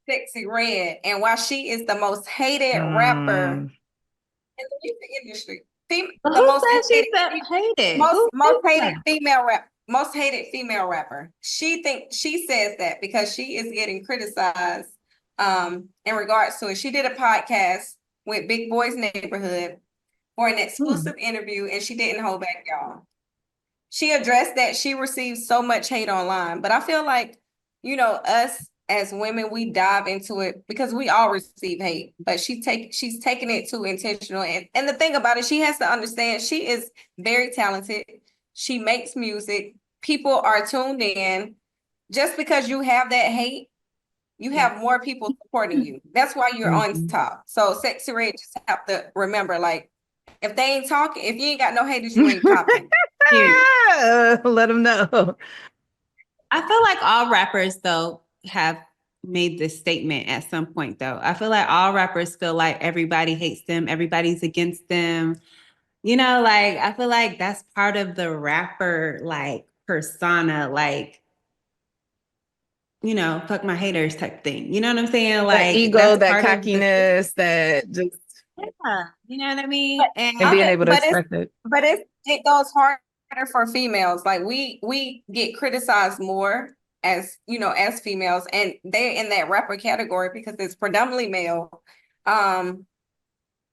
Sexxy Red, and while she is the most hated rapper in the music industry, But the who most said she hated, said hated? most Who most thinks hated that? most hated female rapper. She says that because she is getting criticized in regards to it. She did a podcast with Big Boy's Neighborhood for an Hmm. exclusive interview, and she didn't hold back, y'all. She addressed that she receives so much hate online, but I feel like, us as women, we dive into it because we all receive hate, but she's taking it too intentional. And the thing about it, she has to understand she is very talented. She makes music. People are tuned in. Just because you have that hate, you Yeah. have more people supporting you. That's why you're on Mhm. top. So Sexy Red just have to remember, like, if they ain't talking, if you ain't got no haters, you ain't popping. Period. Let them know. I feel like all rappers though have made this statement at some point though. I feel like all rappers feel like everybody hates them, everybody's against them. Like I feel like that's part of the rapper like persona, like, fuck my haters type thing. You know what I'm saying? That Like ego, that's that part of the cockiness, that just yeah, you know what I But mean? and And being okay, able to express it. it goes harder for females. Like we get criticized more as as females, and they're in that rapper category because it's predominantly male. Um,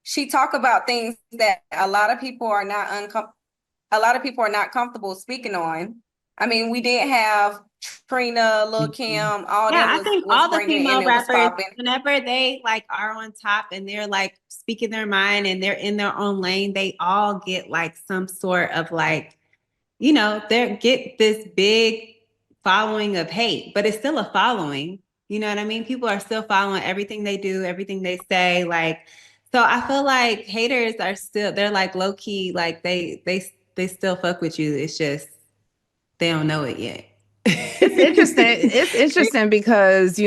she talk about things that a lot of people are not comfortable speaking on. I mean, we did have Trina, Lil Mhm. Kim, all Yeah, them I think was all the bringing it and female it was rappers, popping. whenever they like are on top and they're like speaking their mind and they're in their own lane, they all get like some sort of like, they get this big following of hate, but it's still a following. You know what I mean? People are still following everything they do, everything they say. Like, so I feel like haters are still, they're like low key, like they still fuck with you. It's just they don't know it yet. It's interesting. It's interesting because,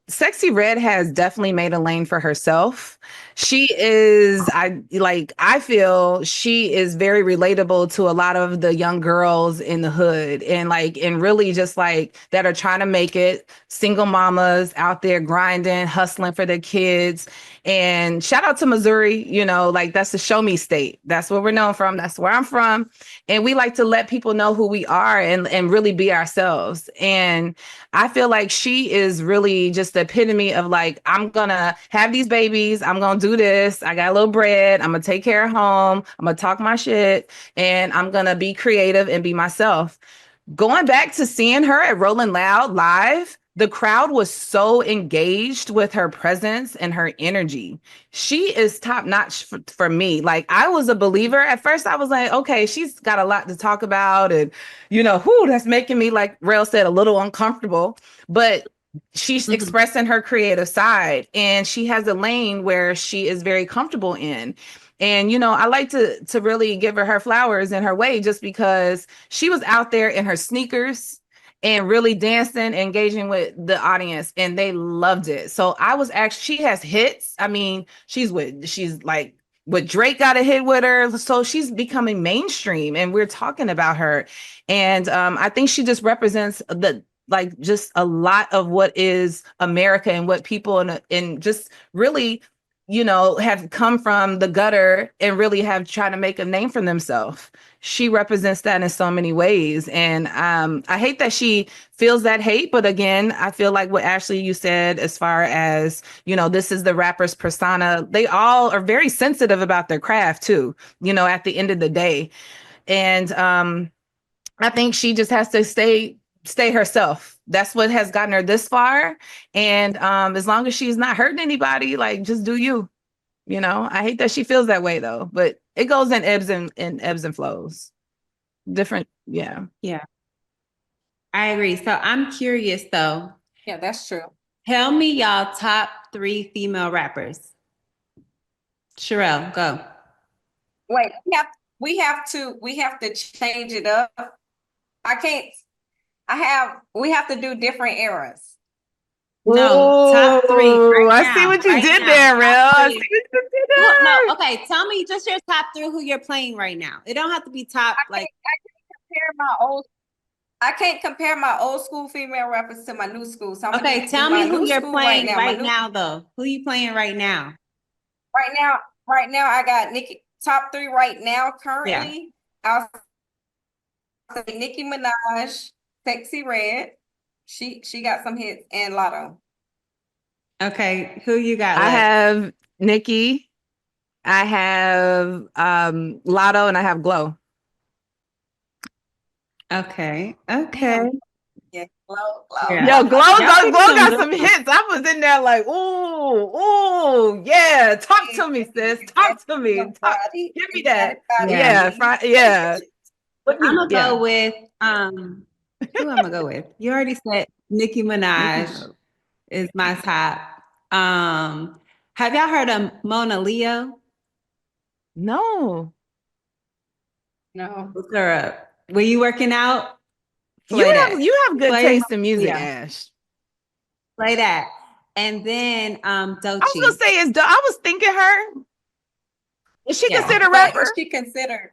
Sexy Red has definitely made a lane for herself. She is, I feel she is very relatable to a lot of the young girls in the hood and really just like that are trying to make it, single mamas out there grinding, hustling for their kids. And shout out to Missouri, like that's the show me state. That's where we're known from. That's where I'm from. And we like to let people know who we are and really be ourselves. And I feel like she is really just the epitome of like, I'm gonna have these babies, I'm gonna do this, I got a little bread, I'm gonna take care of home, I'm gonna talk my shit, and I'm gonna be creative and be myself. Going back to seeing her at Rolling Loud live, the crowd was so engaged with her presence and her energy. She is top notch for me. Like, I was a believer at first. I was like, okay, she's got a lot to talk about, and that's making me, like Rail said, a little uncomfortable. But she's Mhm. expressing her creative side, and she has a lane where she is very comfortable in. And I like to really give her flowers in her way, just because she was out there in her sneakers and really dancing, engaging with the audience, and they loved it. So I was actually, she has hits. I mean, she's like what Drake got a hit with her. So she's becoming mainstream and we're talking about her. And I think she just represents the like just a lot of what is America and what people and just really have come from the gutter and really have tried to make a name for themselves. She represents that in so many ways. And I hate that she feels that hate. But again, I feel like what Ashley, you said, as far as, this is the rapper's persona, they all are very sensitive about their craft too, at the end of the day. And I think she just has to stay herself. That's what has gotten her this far. And as long as she's not hurting anybody, like just do you. I hate that she feels that way though, but it goes in ebbs and flows. Different, yeah. Yeah, I agree. So I'm curious though. Yeah, that's true. Tell me y'all top three female rappers. Sharelle, go. Wait, we have to change it up. I can't we have to do different eras. No, top three Oh, right I see now. what you Right did now. there, Real. Top I see three. what you did Well, no, there. okay. Tell me just your top three who you're playing right now. It don't have to be top I like can't compare my old. I can't compare my old school female rappers to my new school. So I'm Okay, gonna tell do my me who new you're school playing right now. right now, though. Who you playing right now? Right now, I got top 3 right now currently. I'll say Nicki Minaj, Sexy Red. She got some hits, and Lotto. Okay, who you got? I Lex? have Nikki, I have Lotto, and I have Glow. Okay. Damn. Yeah, Glow. Yeah. Yo, Glow Y'all picked got some some good hits. I was in there like, ooh, yeah. Talk to me, sis. Talk to me. Give me that. Yeah. Yeah. I'm gonna Yeah. go with who I'm gonna go with. You already said Nicki Minaj is my top. Have y'all heard of Mona Leo? No. No. Look her up. Were you working out? You Play that. have good Play taste in music, Leo. Ash. Play that. And then I was Doechii. gonna say I was thinking her. Is she Yeah. considered But rapper? is she considered?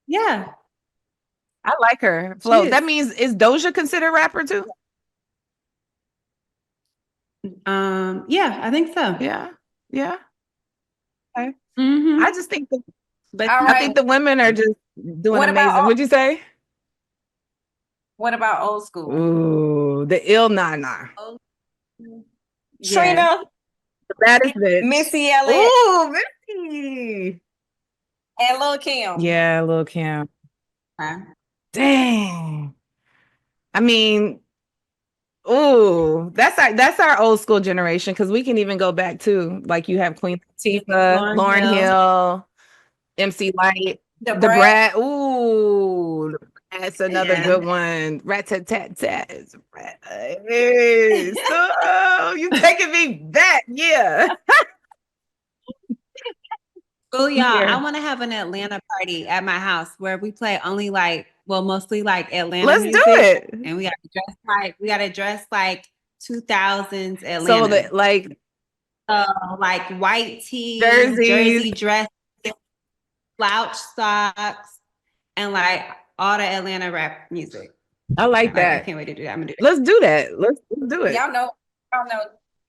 Yeah. I like her She flow. is. That means is Doja considered rapper too? Yeah, I think so. Yeah. Yeah. Okay. Mm-hmm. I just think But All I right. think the women are just doing What about amazing. What'd you say? What about old school? Ooh, the ill Nana. yeah. Trina, The baddest bitch. Missy Elliott, Ooh, Missy. and Lil Kim. Yeah, Lil Kim. Okay. Dang. I mean, ooh, that's our old school generation because we can even go back to like you have Queen Latifah, Lauryn Hill, MC Light, The the Brat. Brat. Ooh, that's another Yeah. good one. Rat tat tat tat. Hey, so you taking me back? Yeah. Oh, y'all, Yeah. I want to have an Atlanta party at my house where we play only mostly like Atlanta Let's music. do it. And we gotta dress like 2000s Atlanta. So that like like white tee, jerseys. jersey dress, slouch socks, and like all the Atlanta rap music. I like I that. can't wait to do that. I'm gonna do it. Let's do that. Let's do it. Y'all know,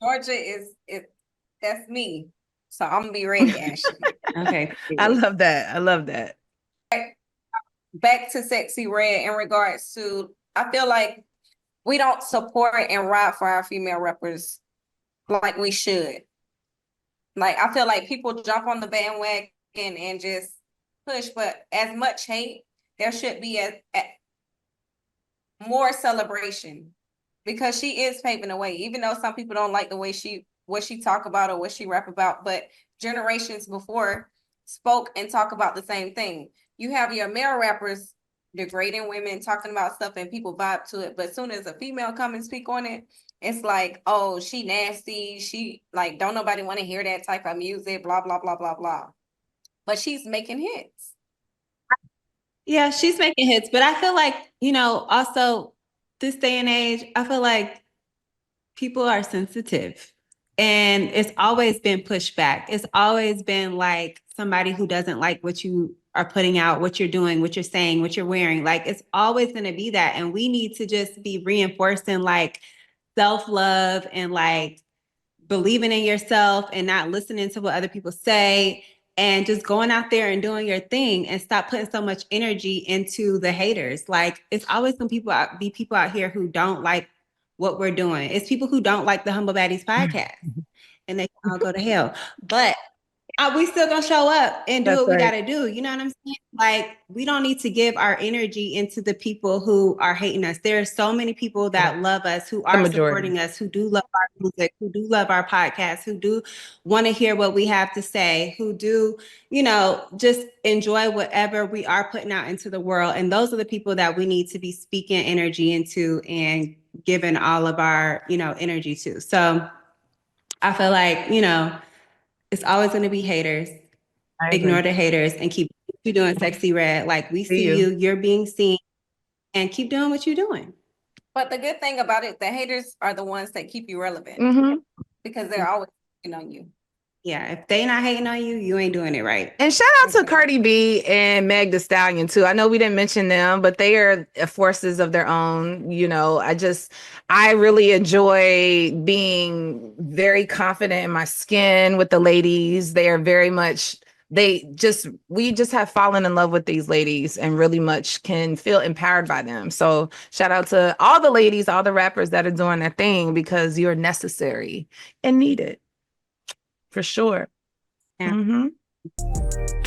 Georgia is that's me. So I'm gonna be ready, Ashley. Okay. I love that. I love that. Back to Sexy Red in regards to, I feel like we don't support and ride for our female rappers like we should. Like I feel like people jump on the bandwagon and just push, but as much hate, there should be a more celebration because she is paving the way. Even though some people don't like the way what she talk about or what she rap about, but generations before spoke and talk about the same thing. You have your male rappers degrading women, talking about stuff, and people vibe to it. But as soon as a female come and speak on it, it's like, oh, she nasty. She like don't nobody want to hear that type of music. Blah blah blah blah blah. But she's making hits. Yeah, she's making hits, but I feel like, also this day and age, I feel like people are sensitive and it's always been pushed back. It's always been like somebody who doesn't like what you are putting out, what you're doing, what you're saying, what you're wearing. Like it's always going to be that. And we need to just be reinforcing like self-love and like believing in yourself and not listening to what other people say and just going out there and doing your thing and stop putting so much energy into the haters. Like it's always people out here who don't like what we're doing. It's people who don't like the Humble Baddies podcast and they can all go to hell. But we still gonna show up and do That's what we right. gotta do. You know what I'm saying? Like we don't need to give our energy into the people who are hating us. There are so many people that love us, who are supporting us, who do love our music, who do love our podcast, who do want to hear what we have to say, who do, just enjoy whatever we are putting out into the world. And those are the people that we need to be speaking energy into and giving all of our, energy to. So I feel like, it's always going to be haters. Ignore the haters and keep you doing Sexy Red. Like we see you, you're being seen, and keep doing what you're doing. But the good thing about it, the haters are the ones that keep you relevant Mm-hmm. because they're always working on you. Yeah, if they not hating on you, you ain't doing it right. And shout out to Cardi B and Meg Thee Stallion too. I know we didn't mention them, but they are forces of their own. You know, I really enjoy being very confident in my skin with the ladies. They are very much, we just have fallen in love with these ladies and really much can feel empowered by them. So shout out to all the ladies, all the rappers that are doing their thing, because you're necessary and needed for sure. Yeah. Mm-hmm.